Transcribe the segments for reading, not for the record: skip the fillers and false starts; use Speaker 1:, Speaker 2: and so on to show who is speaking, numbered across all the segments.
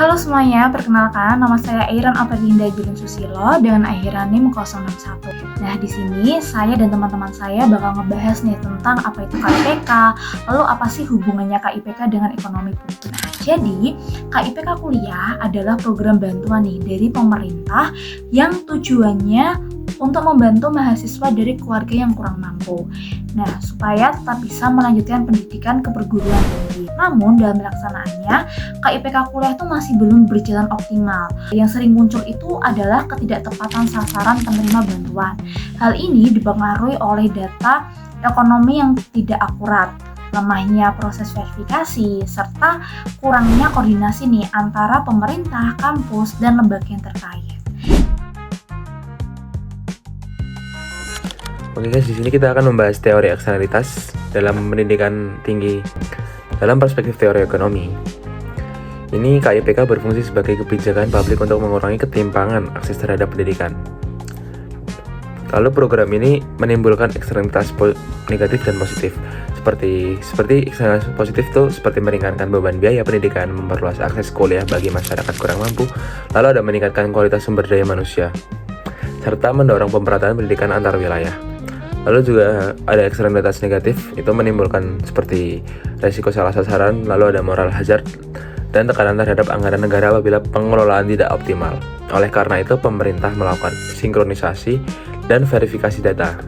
Speaker 1: Halo semuanya, perkenalkan nama saya Airan Alfaginda Julung Susilo dengan akhiran NIM 061. Nah, di sini saya dan teman-teman saya bakal ngebahas nih tentang apa itu KIPK, lalu apa sih hubungannya KIPK dengan ekonomi publik. Nah, jadi KIPK Kuliah adalah program bantuan nih dari pemerintah yang tujuannya untuk membantu mahasiswa dari keluarga yang kurang mampu. Nah, supaya tetap bisa melanjutkan pendidikan ke perguruan tinggi. Namun, dalam pelaksanaannya, KIPK Kuliah itu masih belum berjalan optimal. Yang sering muncul itu adalah ketidaktepatan sasaran penerima bantuan. Hal ini dipengaruhi oleh data ekonomi yang tidak akurat, lemahnya proses verifikasi, serta kurangnya koordinasi nih antara pemerintah, kampus, dan lembaga yang terkait.
Speaker 2: Oke guys, di sini kita akan membahas teori eksternalitas dalam pendidikan tinggi dalam perspektif teori ekonomi. Ini KIPK berfungsi sebagai kebijakan publik untuk mengurangi ketimpangan akses terhadap pendidikan. Lalu program ini menimbulkan eksternalitas negatif dan positif. Seperti eksternalitas positif itu seperti meringankan beban biaya pendidikan, memperluas akses kuliah bagi masyarakat kurang mampu, lalu ada meningkatkan kualitas sumber daya manusia, serta mendorong pemerataan pendidikan antar wilayah. Lalu juga ada eksternalitas negatif, itu menimbulkan seperti resiko salah sasaran, lalu ada moral hazard, dan tekanan terhadap anggaran negara apabila pengelolaan tidak optimal. Oleh karena itu, pemerintah melakukan sinkronisasi dan verifikasi data.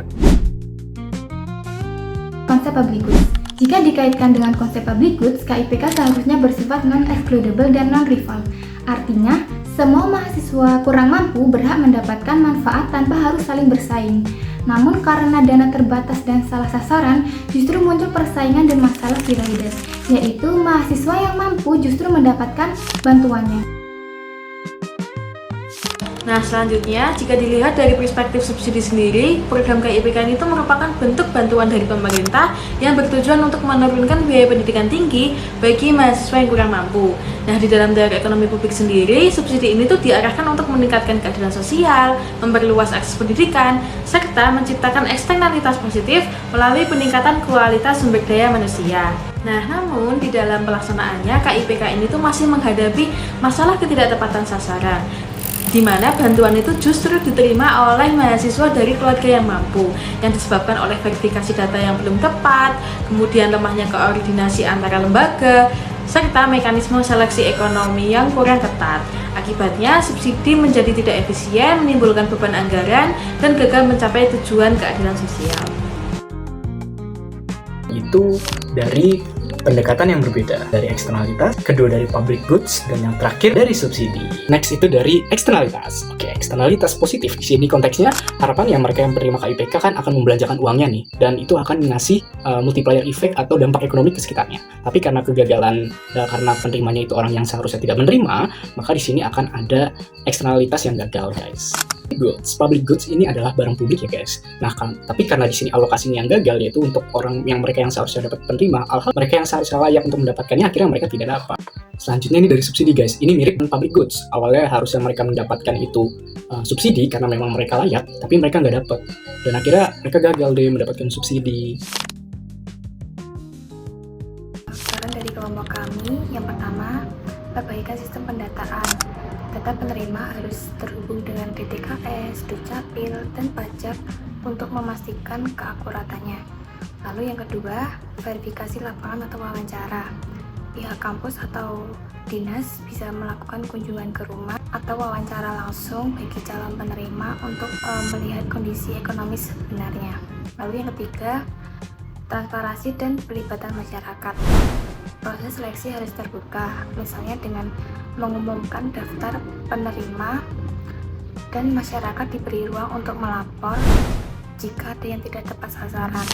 Speaker 3: Konsep public goods. Jika dikaitkan dengan konsep public goods, KIPK seharusnya bersifat non-excludable dan non-rival. Artinya, semua mahasiswa kurang mampu berhak mendapatkan manfaat tanpa harus saling bersaing. Namun karena dana terbatas dan salah sasaran, justru muncul persaingan dan masalah piramida, yaitu mahasiswa yang mampu justru mendapatkan bantuannya.
Speaker 4: Nah, selanjutnya, jika dilihat dari perspektif subsidi sendiri, program KIPK itu merupakan bentuk bantuan dari pemerintah yang bertujuan untuk menurunkan biaya pendidikan tinggi bagi mahasiswa yang kurang mampu. Nah, di dalam teori ekonomi publik sendiri, subsidi ini tuh diarahkan untuk meningkatkan keadilan sosial, memperluas akses pendidikan, serta menciptakan eksternalitas positif melalui peningkatan kualitas sumber daya manusia. Nah, namun di dalam pelaksanaannya, KIPK ini tuh masih menghadapi masalah ketidaktepatan sasaran, di mana bantuan itu justru diterima oleh mahasiswa dari keluarga yang mampu, yang disebabkan oleh verifikasi data yang belum tepat, kemudian lemahnya koordinasi antara lembaga, serta mekanisme seleksi ekonomi yang kurang ketat. Akibatnya, subsidi menjadi tidak efisien, menimbulkan beban anggaran, dan gagal mencapai tujuan keadilan sosial.
Speaker 5: Itu dari pendekatan yang berbeda, dari eksternalitas, kedua dari public goods, dan yang terakhir dari subsidi. Next itu dari eksternalitas. Oke, eksternalitas positif. Di sini konteksnya harapan yang mereka yang menerima KIPK kan akan membelanjakan uangnya nih, dan itu akan ngasih multiplier effect atau dampak ekonomi ke sekitarnya. Tapi karena kegagalan, karena penerimanya itu orang yang seharusnya tidak menerima, maka di sini akan ada eksternalitas yang gagal, guys. Public goods ini adalah barang publik ya guys. Nah, tapi karena di sini alokasinya yang gagal, yaitu untuk orang yang mereka yang seharusnya dapat penerima, mereka yang seharusnya layak untuk mendapatkannya akhirnya mereka tidak dapat. Selanjutnya ini dari subsidi guys. Ini mirip dengan public goods. Awalnya harusnya mereka mendapatkan itu subsidi karena memang mereka layak, tapi mereka nggak dapat. Dan akhirnya mereka gagal deh mendapatkan subsidi.
Speaker 6: Saran dari kelompok kami, yang pertama, perbaikan sistem pendataan. Data penerima harus terhubung dengan DTKS, Dukcapil, dan pajak untuk memastikan keakuratannya. Lalu yang kedua, verifikasi lapangan atau wawancara. Pihak kampus atau dinas bisa melakukan kunjungan ke rumah atau wawancara langsung bagi calon penerima untuk melihat kondisi ekonomis sebenarnya. Lalu yang ketiga, transparansi dan pelibatan masyarakat. Proses seleksi harus terbuka, misalnya dengan mengumumkan daftar penerima dan masyarakat diberi ruang untuk melapor jika ada yang tidak tepat sasaran.